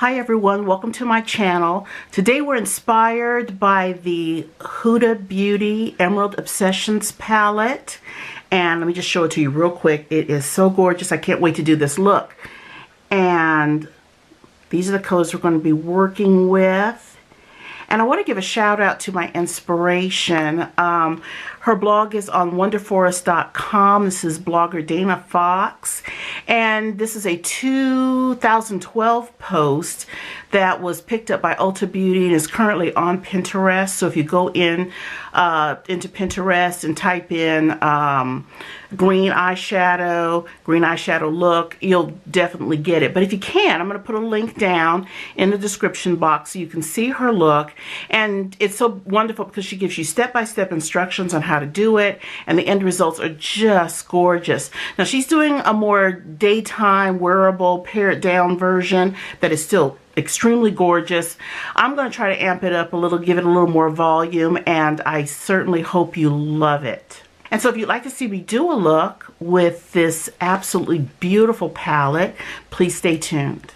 Hi everyone, welcome to my channel. Today we're inspired by the Huda Beauty Emerald Obsessions palette. And let me just show it to you real quick. It is so gorgeous. I can't wait to do this look. And these are the colors we're going to be working with. And I want to give a shout out to my inspiration. Her blog is on wonderforest.com. This is blogger Dana Fox. And this is a 2012 post that was picked up by Ulta Beauty and is currently on Pinterest. So if you go into Pinterest and type in green eyeshadow look, you'll definitely get it. But if you can, I'm going to put a link down in the description box so you can see her look. And it's so wonderful because she gives you step-by-step instructions on how to do it, and the end results are just gorgeous. Now she's doing a more daytime wearable pared down version that is still extremely gorgeous. I'm going to try to amp it up a little, give it a little more volume, and I certainly hope you love it. And so if you'd like to see me do a look with this absolutely beautiful palette, please stay tuned.